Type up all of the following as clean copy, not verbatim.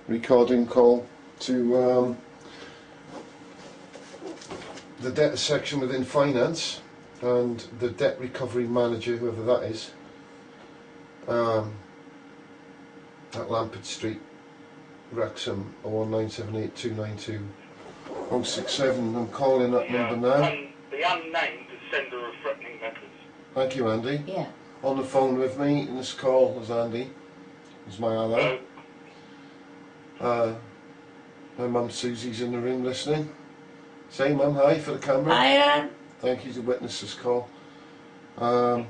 recording call to the Debtors Section Within Finance and the Debt Recovery Manager, whoever that is, at Lampard Street, Wrexham, 01978 292 067. I'm calling that number now. The unnamed sender of threatening letters. Thank you, Andy. Yeah. On the phone with me in this call is Andy. Is my other. My mum Susie's in the room listening. Say mum hi for the camera. Hiya. Thank you to witness this call. Alright.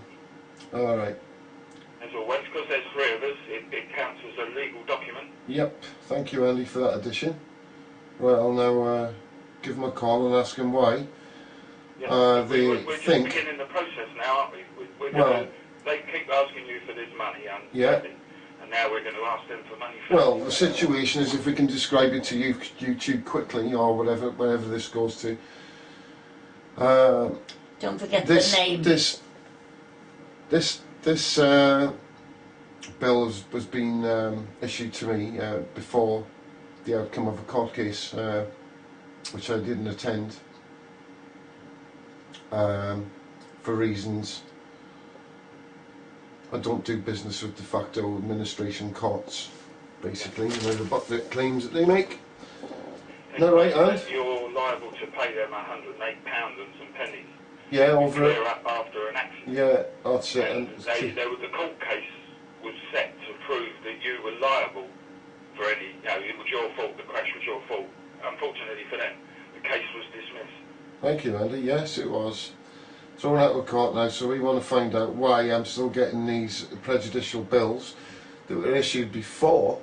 As always, because there's three of us, it counts as a legal document. Yep, thank you Andy for that addition. Right, I'll now give him a call and ask him why. Yeah, they we're think... just beginning the process now, aren't we? They keep asking you for this money, and now we're going to ask them for money. Well, the situation is, if we can describe it to you, YouTube quickly, or whatever this goes to. Don't forget the name. This bill was being issued to me before the outcome of a court case, which I didn't attend for reasons. I don't do business with de facto administration courts, basically, and I rebut the claims that they make. Is that right, Anne? You're liable to pay them £108 and some pennies. Yeah, over it. After an accident. Yeah, that's it. And the court case was set to prove that you were liable for any, it was your fault, the crash was your fault. Unfortunately for them, the case was dismissed. Thank you, Andy. Yes, it was. Thrown out of court now, so we want to find out why I'm still getting these prejudicial bills that were issued before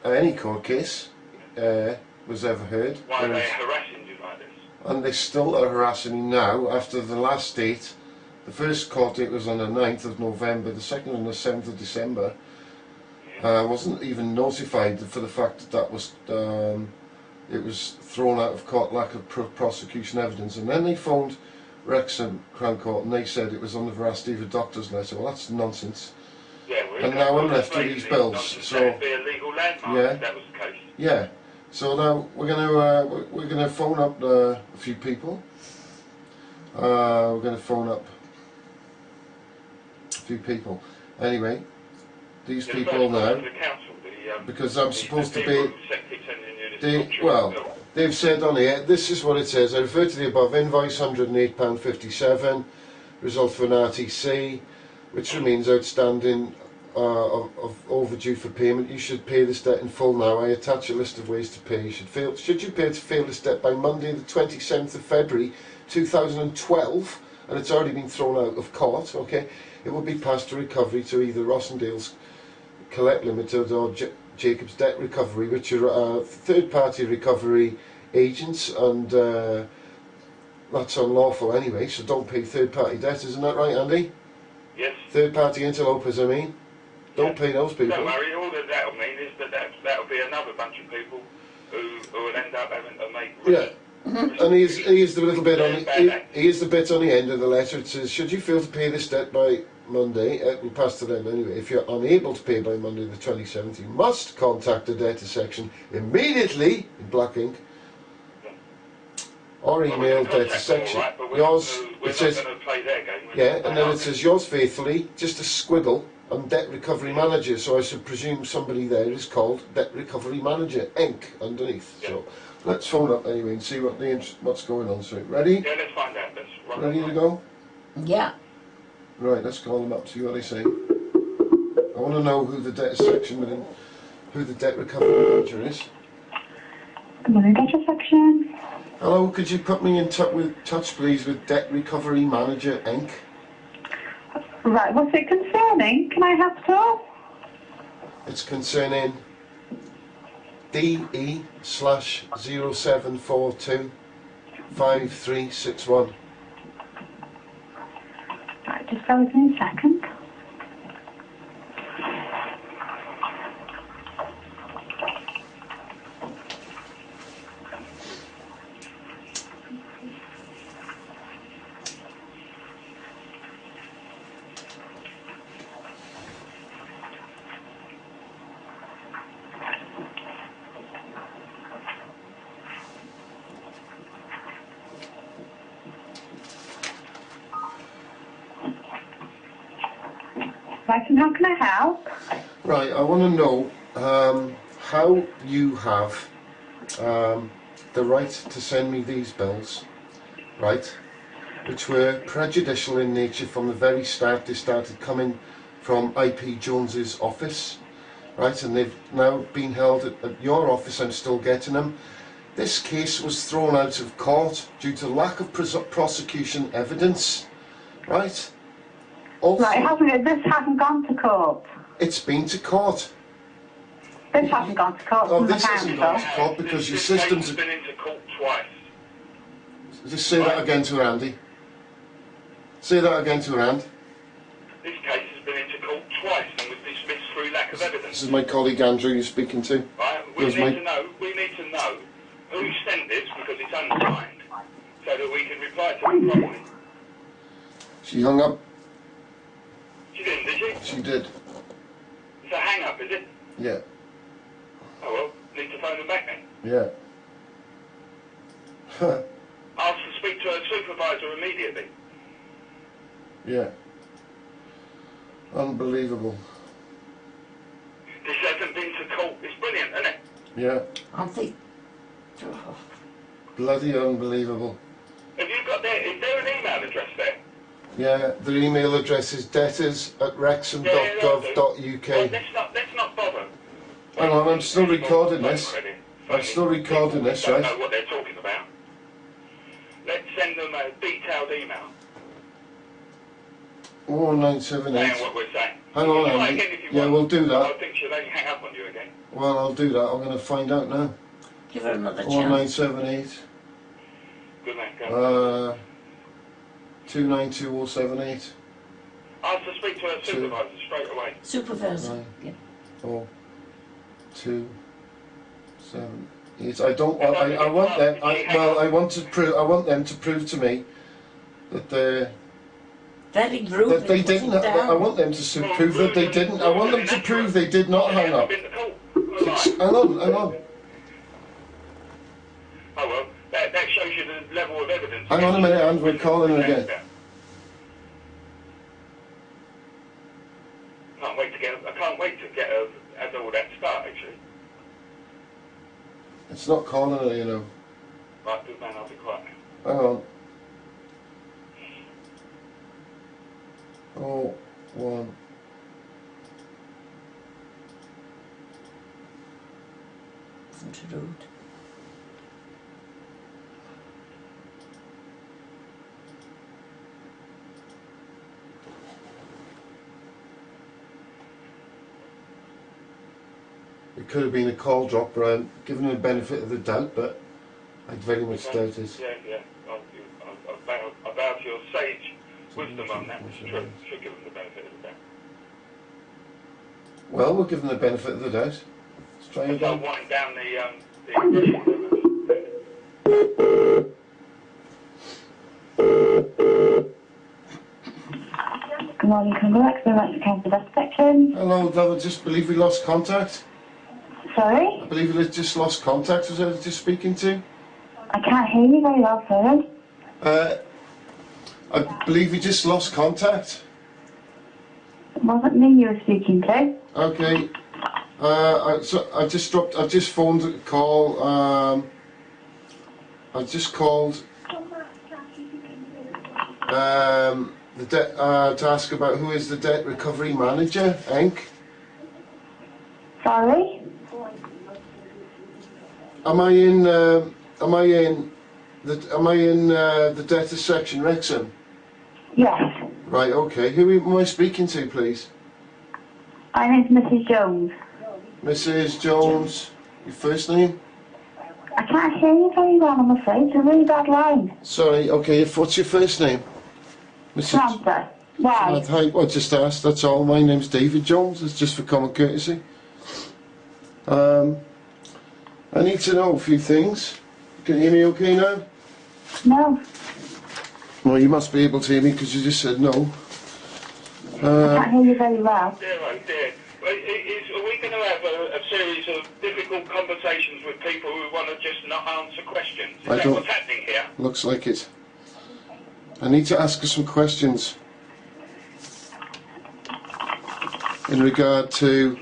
any court case was ever heard. Why are they harassing you like this? And they still are harassing me now after the last date. The first court date was on the 9th of November, the second on the 7th of December. I wasn't even notified for the fact that was it was thrown out of court, lack of prosecution evidence, and then they phoned Wrexham Crown Court and they said it was on the veracity of a doctor's letter. Well, that's nonsense. Yeah, and now I'm left with these bills. So it'd be a legal landmark if that was the case. Yeah. So now we're gonna phone up a few people. We're gonna phone up a few people. Anyway, these people now, the council, because I'm supposed to be. They've said on here, this is what it says. I refer to the above invoice, £108.57, result for an RTC, which remains outstanding of overdue for payment. You should pay this debt in full now. I attach a list of ways to pay. Should you pay to fail this debt by Monday the 27th of February 2012, and it's already been thrown out of court, okay, it will be passed to recovery to either Rossendale's Collect Limited or Jacob's Debt Recovery, which are third-party recovery agents, and that's unlawful anyway, so don't pay third-party debtors, isn't that right, Andy? Yes. Third-party interlopers, I mean. Don't pay those people. Don't worry, all that'll mean is that'll be another bunch of people who will end up having to make and here's the little bit on here's the bit on the end of the letter. It says, should you fail to pay this debt by Monday, it will pass to them anyway. If you're unable to pay by Monday the 27th, you must contact the Debtors Section immediately, in black ink, or email Debtors Section. Right, yours, it says, and then it says, yours faithfully, just a squiggle, and Debt Recovery Manager, so I should presume somebody there is called Debt Recovery Manager, ink, underneath. Yeah. So let's phone up anyway and see what's going on. So, ready? Yeah, let's find out. Ready to go? Yeah. Right, let's call them up, see what they say. I want to know who the Debtors Section who the Debt Recovery Manager is. Good morning, Debtors Section. Hello, could you put me in touch please with Debt Recovery Manager Inc? Right, what's it concerning? Can I have to? It's concerning DE/0742 5361. Right, just bear with me a second. Right, and how can I help? Right, I want to know how you have the right to send me these bills, right, which were prejudicial in nature from the very start. They started coming from IP Jones's office, right, and they've now been held at your office. I'm still getting them. This case was thrown out of court due to lack of prosecution evidence, right? Also, Right, this hasn't gone to court. it's been to court. This hasn't gone to court Oh, from the this hasn't gone to council. court because your This case systems... has been into court twice. Just say that again to her, Andy. Say that again to her, Andy. This case has been into court twice and was dismissed through lack of evidence. This is my colleague Andrew you're speaking to. Right? We need to know who sent this because it's unsigned, so that we can reply to it properly. She hung up. She didn't, did she? She did. It's a hang-up, is it? Yeah. Oh well, need to phone them back then. Yeah. Ask to speak to her supervisor immediately. Yeah. Unbelievable. This hasn't been to court. It's brilliant, isn't it? Yeah. I think. Bloody unbelievable. Have you got is there an email address there? Yeah, the email address is debtors@wrexham.gov.uk. Well, let's not bother. Hang on, I'm still recording this. I'm still recording this, Don't right? know what they're talking about. Let's send them a detailed email 01978. saying what we're saying. Hang on, Try Andy. again if you Yeah, want. we'll do that. I think she'll only hang up on you again. Well, I'll do that. I'm going to find out now. Give her another chance. 1978. Good man, go. 292078. Ask to speak to her supervisor straight away. Supervisor. Right. Yeah. 4 2 7 8. I don't want. I want them. I want them to prove to me that they Very rude. that they didn't. I want them to prove that they didn't. I want them to prove they did not hang up. Been to court. Hang on. Hang on. Oh well, that shows you the level of evidence. Hang on a minute, and we're calling her again. I can't wait to get her as all that start actually. It's not calling her, you know. Right, good man, I'll be quiet now. Hang on. Oh, 1. Isn't it rude? It could have been a call drop, but I'm giving her the benefit of the doubt, but I very much doubt it. Yeah. I bow to your sage wisdom on that. It's true. Should give them the benefit of the doubt. Well, we'll give them the benefit of the doubt. Let's try I'll again. wind down the aggression. Good morning, congrats. We're at the Debtors Section. Hello, love. I just believe we lost contact. Sorry? I believe we just lost contact. Was I just speaking to? I can't hear you very well, sorry. I believe we just lost contact. It wasn't me you were speaking to. Okay. I just phoned a call. I just called to ask about who is the debt recovery manager, Inc. Sorry? Am I in the Debtors Section Wrexham? Yes. Right. Okay. Who am I speaking to, please? My name's Mrs. Jones. Mrs. Jones. Your first name? I can't hear you very well, I'm afraid. It's a really bad line. Sorry. Okay. What's your first name? Mrs. Samantha. Why? Hi. I just asked. That's all. My name's David Jones. It's just for common courtesy. I need to know a few things. Can you hear me okay now? No. Well, you must be able to hear me because you just said no. I can't hear you very well. Dear, oh dear. Are we going to have a series of difficult conversations with people who want to just not answer questions? Is that what's happening here? Looks like it. I need to ask her some questions. in regard to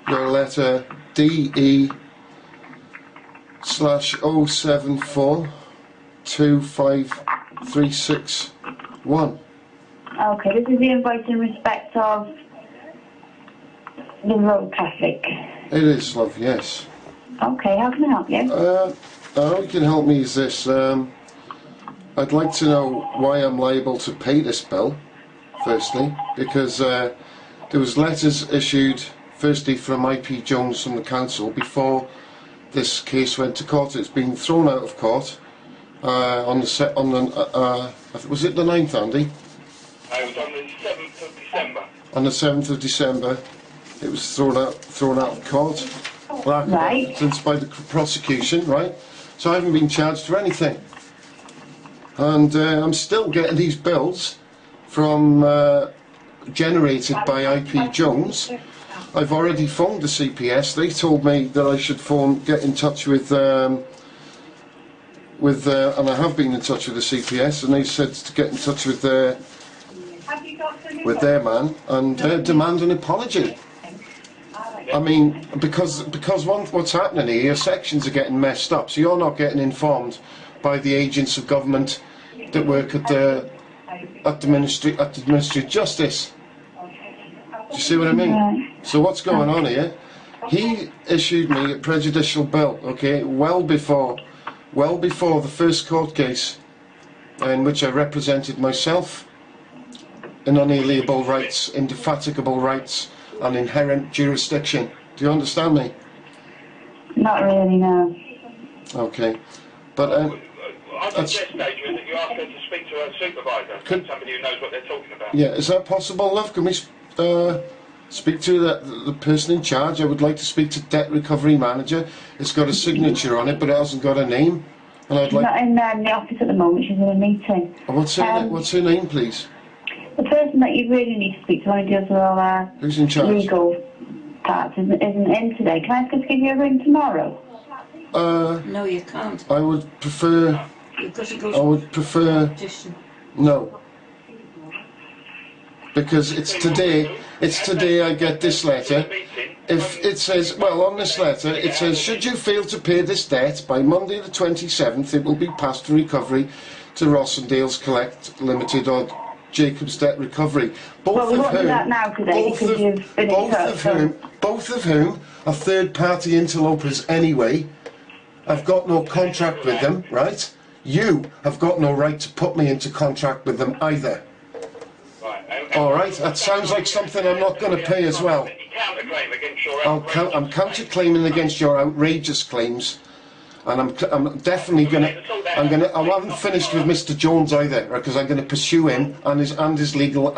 your letter DE/074-25361. Okay, this is the invoice in respect of the road traffic. It is, love, yes. Okay, how can I help you? How you can help me is this. I'd like to know why I'm liable to pay this bill, firstly, because there was letters issued, firstly from IP Jones from the council before this case went to court. It's been thrown out of court was it the 9th, Andy? It was on the 7th of December. On the 7th of December, it was thrown out of court. Lack of evidence by the prosecution, right? So I haven't been charged for anything. And I'm still getting these bills from generated by IP Jones. I've already phoned the CPS. They told me that I should get in touch with and I have been in touch with the CPS, and they said to get in touch with their man and demand an apology. I mean, because what's happening here, your sections are getting messed up, so you're not getting informed by the agents of government that work at the Ministry of Justice. Do you see what I mean? So what's going on here? He issued me a prejudicial bill, okay, well before the first court case in which I represented myself in unalienable rights, indefatigable rights, and inherent jurisdiction. Do you understand me? Not really, no. Okay, but I suggest, Adrian, that you ask her to speak to her supervisor, somebody who knows what they're talking about. yeah, is that possible, love? Can we speak to the person in charge? I would like to speak to debt recovery manager. It's got a signature on it, but it hasn't got a name. And I'd She's not in the office at the moment. She's in a meeting. What's her name, please? The person that you really need to speak to, only deals with all our Who's in charge? legal parts, isn't in today. Can I ask her to give you a ring tomorrow? No, you can't. I would prefer. Because it goes I would prefer. petition. No. Because it's today I get this letter. If it says, well, on this letter, it says, should you fail to pay this debt by Monday the 27th, it will be passed for recovery to Rossendale's Collect Limited or Jacob's Debt Recovery. Well, we won't do that now today because you've been in touch. Both of whom are third-party interlopers anyway. I've got no contract with them, right? You have got no right to put me into contract with them either. Alright, that sounds like something I'm not going to pay as well. I'm counter-claiming against your outrageous claims, and I'm definitely going to. I haven't finished with Mr. Jones either, because I'm going to pursue him and his legal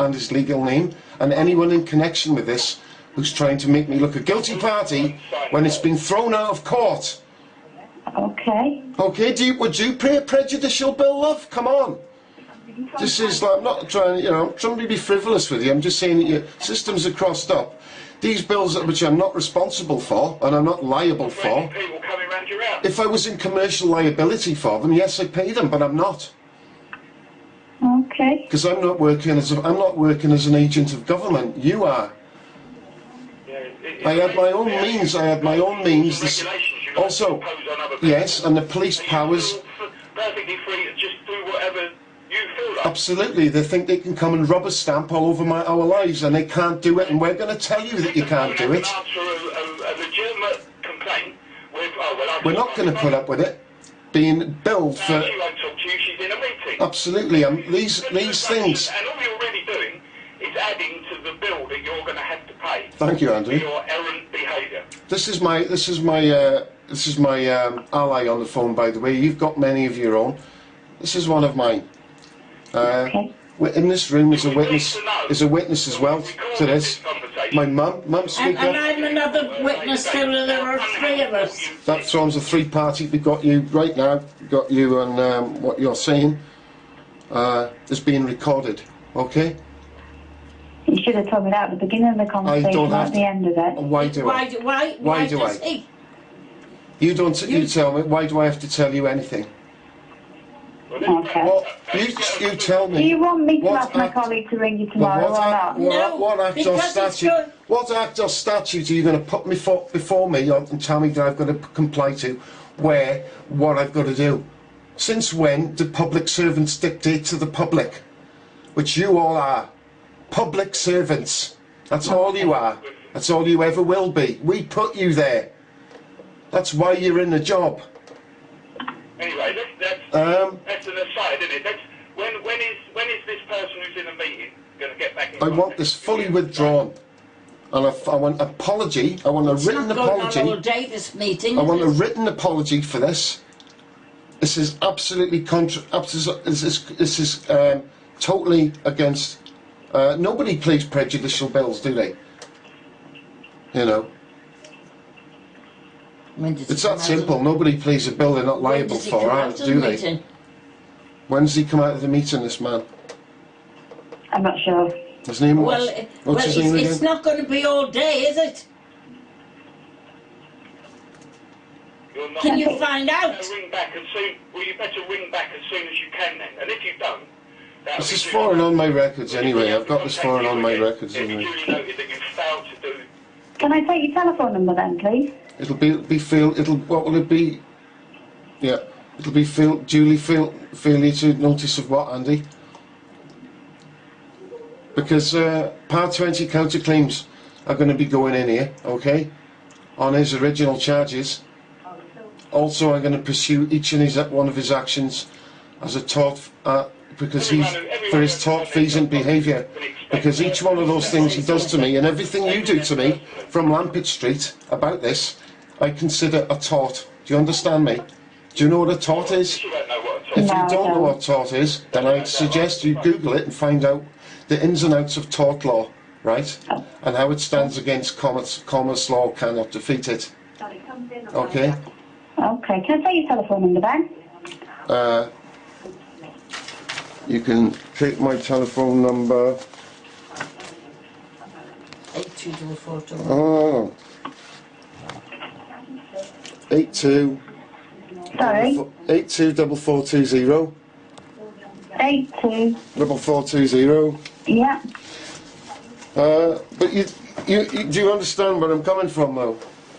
name, and anyone in connection with this who's trying to make me look a guilty party when it's been thrown out of court. Okay. Okay. Would you pay a prejudicial bill, love? Come on. This is like, I'm not trying, I'm trying to be frivolous with you. I'm just saying that your systems are crossed up. These bills which I'm not responsible for and I'm not liable for. If I was in commercial liability for them, yes, I'd pay them, but I'm not. Okay. Because I'm not working as an agent of government. You are. I had my own means. Also, yes, and the police powers. Perfectly free to just do whatever you feel like. Absolutely, they think they can come and rubber stamp all over our lives, and they can't do it, and we're going to tell you that you can't do it. A legitimate complaint with, we're not going to put up with it being billed for. She won't talk to you. She's in a meeting. Absolutely, these things. And all you're really doing is adding to the bill that you're going to have to pay. Thank you, Andrew. For your errant behaviour. This is my ally on the phone, by the way. You've got many of your own. This is one of mine. Okay. In this room is a witness as well to this. My mum speak And up. I'm another witness, so there are three of us. That forms a three-party. We've got you right now. We've got you on what you're saying is being recorded. Okay. You should have told me that at the beginning of the conversation, not at the end of it. Why do I? Why does he? You don't. You tell me. Why do I have to tell you anything? Okay. Well, you tell me. Do you want me to what ask my act- colleague to ring you Well, tomorrow or not? No, what act or because it's statute? good. What act or statute are you going to put me before me and tell me that I've got to comply to? What I've got to do? Since when do public servants dictate to the public? Which you all are. Public servants. That's all you are. That's all you ever will be. We put you there. That's why you're in the job. Anyway, that's an aside, isn't it? When is this person who's in a meeting going to get back in I want contact this with fully you? withdrawn. And I want an apology. I want a It's written not going on apology. all day, this meeting. I want a is it? written apology for this. This is absolutely this is totally against. Nobody plays prejudicial bills, do they? You know, When does it's it come that out simple. of- Nobody plays a bill they're not when liable does it for, come out of the do they? meeting? When does he come out of the meeting, this man? I'm not sure. His name was? Well, What's his name it's again? not going to be all day, is it? You're not. Can you find You out? better ring back as soon. Well, you better ring back as soon as you can then. And if you don't, that'll This be is duly foreign on noted. my records anyway. I've got this Contact foreign you on my again. records It'll be anyway. duly noted that you failed to do. Can I take your telephone number then, please? It'll be what will it be? Yeah, it'll be duly failure to notice of what, Andy? Because Part 20 counterclaims are going to be going in here, okay, on his original charges. Also, I'm going to pursue each and one of his actions as a tort, because for his tort-feasant behaviour. Because each one of those things he does to me, and everything you do to me from Lampett Street about this, I consider a tort. Do you understand me? Do you know what a tort is? You don't know what a If No, you I don't know don't. what tort is, then I'd suggest you Google it and find out the ins and outs of tort law, right? And how it stands against commerce law cannot defeat it. Okay? Okay. Can I take your telephone number then? You can take my telephone number. 8244. Oh. Sorry. 824420. 82. 4420. Yeah. But you do you understand where I'm coming from though?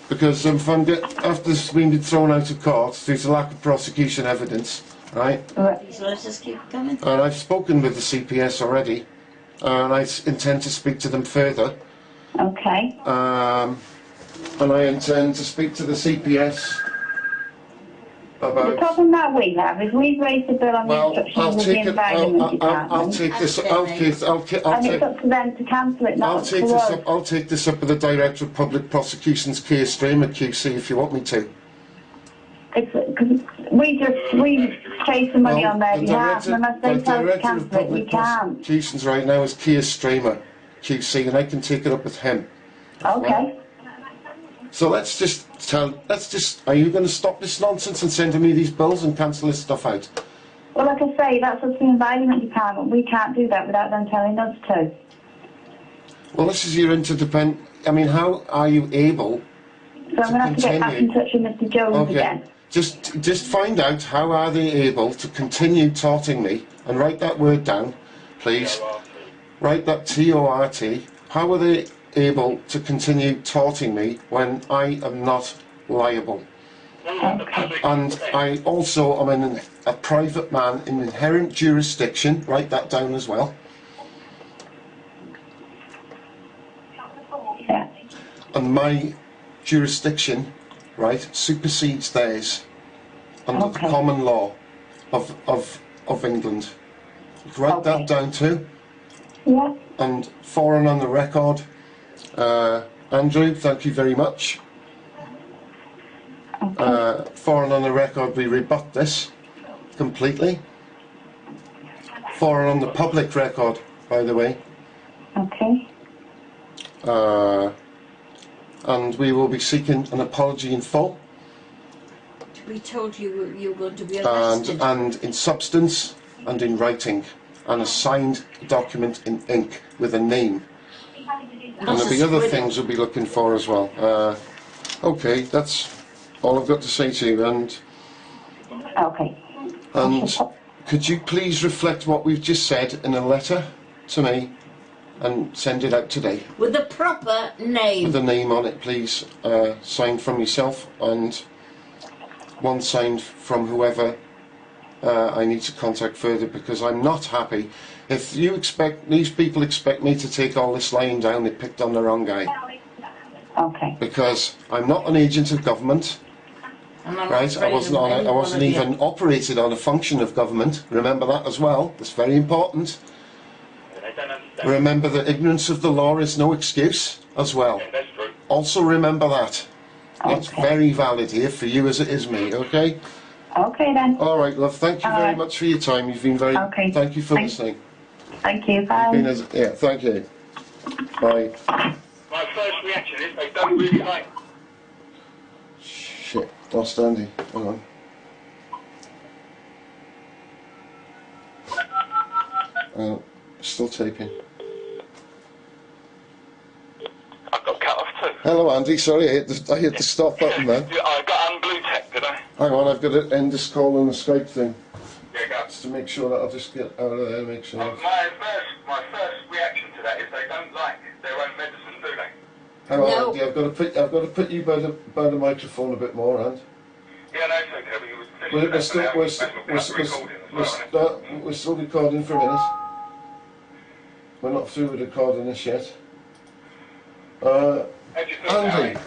Because after this being thrown out of court due to lack of prosecution evidence, right? Right. These letters keep coming. And I've spoken with the CPS already, and I intend to speak to them further. Okay. And I intend to speak to the CPS The about. problem that we have is we've raised the bill on the Well, instructions I'll of the take it. Environment I'll Department. take this. And I'll it's take up to them to cancel it, not I'll up take to this us. up. I'll take this up with the Director of Public Prosecution's case stream at QC if you want me to. It's because we chase the money on their behalf, and unless they the tell us to Director of cancel it, we Public can't. Prosecutions right now is Keir Streamer, QC, and I can take it up with him. Okay. So let's just. Are you going to stop this nonsense and sending me these bills and cancel this stuff out? Well, like I say, that's up to the Environment Department. We can't do that without them telling us to. Well, this is your interdependent. I mean, how are you able? So I'm going to have to get back in touch with Mr. Jones again. Just find out how are they able to continue taunting me, and write that word down, please. Write that T-O-R-T. How are they able to continue taunting me when I am not liable? And I also am a private man in inherent jurisdiction. Write that down as well. Yeah. And my jurisdiction, right, supersedes theirs under the common law of England. You can write that down too. Yeah. And foreign on the record, Andrew, thank you very much. Foreign on the record, we rebut this completely. Foreign on the public record, by the way. Okay. And we will be seeking an apology in full. We told you you were going to be arrested. And in substance and in writing, and a signed document in ink with a name. And there'll be other things we'll be looking for as well. Okay, that's all I've got to say to you. And Okay. could you please reflect what we've just said in a letter to me and send it out today? With a proper name. With a name on it, please. Signed from yourself and one signed from whoever I need to contact further, because I'm not happy. If these people expect me to take all this lying down, they picked on the wrong guy. Okay. Because I'm not an agent of government. Right, I wasn't even operated on a function of government. Remember that as well. It's very important. Remember that ignorance of the law is no excuse as well. Yeah, that's true. Also remember that. That's Okay. very valid here for you as it is me, okay? Okay then. All right, love. Thank you very Alright. much for your time. You've been very... Okay. Thank you for listening. Thank you. You've been Bye. yeah, thank you. Bye. My first reaction is they don't really like. Shit. Lost Andy. Hang on. Still taping. I got cut off too. Hello, Andy. Sorry, I hit the stop button then. I got unblue tech, did I? Hang on, I've got to end this call on the Skype thing. Yeah, go. Just to make sure that I'll just get out of there, make sure. My first reaction to that is they don't like their own medicine, do they? Hang on, No. Andy, I've got to put you by the microphone a bit more, Andy. Yeah, no, it's okay. But you We're still recording for a minute. We're not through with recording this yet. Andy,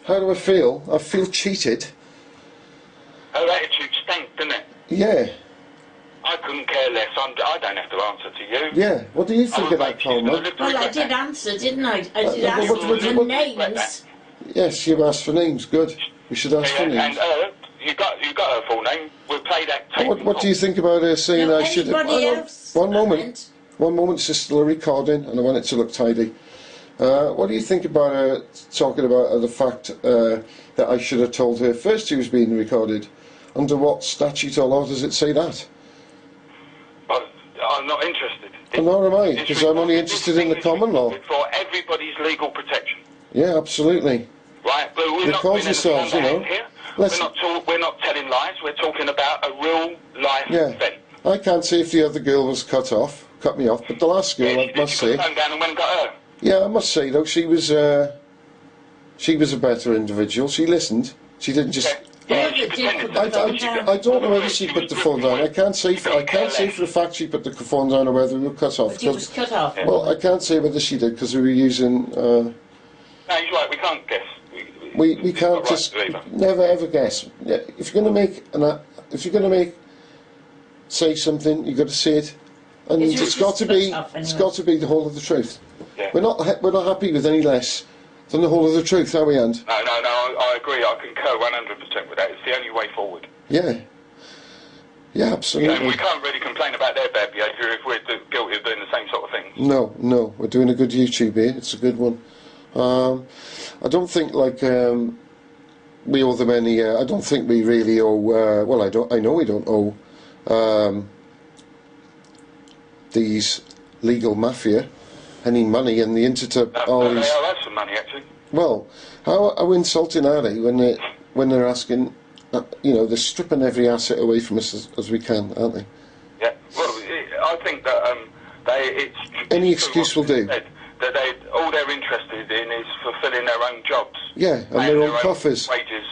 how do I feel? I feel cheated. Her attitude stank, didn't it? Yeah, I couldn't care less. I don't have to answer to you. yeah. What do you think of that, Coleman? Well, I did answer, didn't I? I did no, ask but for the what- names. Yes, you asked for names. Good. We should ask for names. And you got her full name. We'll play that tape. What do you think about her saying No, I should have... anybody else? One moment. comment? One moment, it's still a recording, and I want it to look tidy. What do you think about her talking about the fact that I should have told her first she was being recorded? Under what statute or law does it say that? I'm not interested. And nor am I, because I'm only interested in the common law. For everybody's legal protection. Yeah, absolutely. Right, but we're They not call doing anything themselves, you know. underhand here. Let's- We're not telling lies. We're talking about a real life Yeah. event. I can't say if the other girl was cut me off, but the last girl, I must She put say... the phone down and went and got her. Yeah, I must say though, she was a better individual. She listened. She didn't just... Yeah, Whoever she did pretended put to the be- phone down. I don't know whether she put the phone down. I can't say for a fact she put the phone down or whether we were cut off. But he was cut off. Well, I can't say whether she did because we were using. No, he's right. We can't guess. We He's can't not right just to either. never ever guess. Yeah, if you're going to make say something, you've got to say it, and It's it's just got to be cut off it's anyway. got to be the whole of the truth. Yeah. We're not happy with any less than the whole of the truth, are we, And? No, I agree. I concur 100% with that. It's the only way forward. Yeah. Yeah, And absolutely. we can't really complain about their bad behaviour if we're guilty of doing the same sort of thing. No, we're doing a good YouTube here. It's a good one. I don't think we owe them any. I don't think we really owe. Well, I know we don't owe these legal mafia any money, and the internet. They all have some money, actually. Well, how insulting are they when they're asking? They're stripping every asset away from us as we can, aren't they? Yeah. Well, I think that it's Any true excuse what will you do. said, that all they're interested in is fulfilling their own jobs. Yeah, and paying their own coffers. Wages,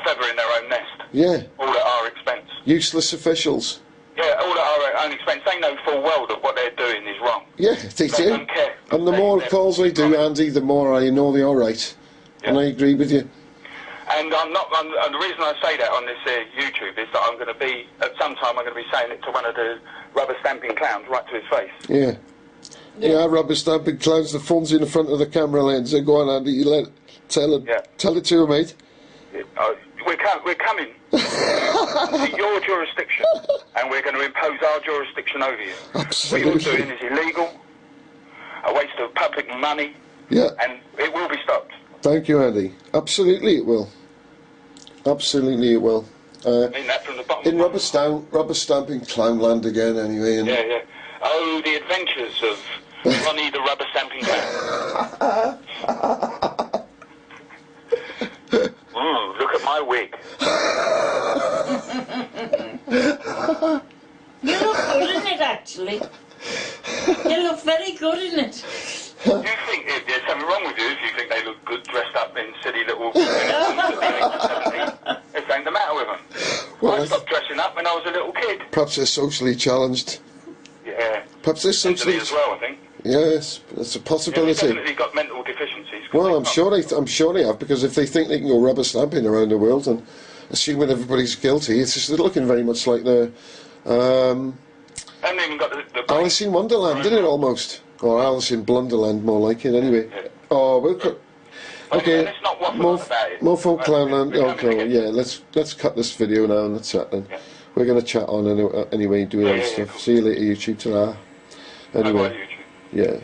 feathering their own nest. Yeah, All at our expense. useless officials. Yeah, all at our own expense. They know full well that what they're doing is wrong. Yeah, they They do. don't care. And the more calls I do, Andy, the more I know they're all right. And Yeah. I agree with you. And and the reason I say that on this YouTube is that I'm going to be, at some time, I'm going to be saying it to one of the rubber stamping clowns right to his face. Yeah. Yeah, rubber stamping clowns, the phone's in the front of the camera lens. So go on, Andy, tell it to her, mate. We're coming to your jurisdiction, and we're going to impose our jurisdiction over you. Absolutely. What you're doing is illegal, a waste of public money, Yeah. and it will be stopped. Thank you, Andy. Absolutely it will. Absolutely it will. I mean that from the bottom In of my rubber stamping clownland again, anyway. And Yeah. Oh, the adventures of Ronnie the rubber stamping clown. Look at my wig. You look good in it, actually. You look very good in it. Do you think there's something wrong with you if you think they look good dressed up in silly little uniforms? There's something the matter with them. Well, I stopped dressing up when I was a little kid. Perhaps they're socially challenged. Yeah. Perhaps they're Mentally socially... as well, I think. Yes, that's a Yeah, they've possibility. definitely got mental deficiencies. Well, I'm sure they have, because if they think they can go rubber stamping around the world and assuming everybody's guilty, it's just looking very much like the Haven't even got the Alice in Wonderland, didn't it, almost? Or Alice in Blunderland, more like it, anyway. Yeah. Oh, we'll cut. Okay, let's not waffle on about it. More folk clownland. We're coming Okay, again. yeah, let's cut this video now and let's chat then. Yeah. We're going to chat on anyway, doing other yeah, stuff. cool. See you later, YouTube. Ta-ra. Bye-bye, Anyway, YouTube. yeah.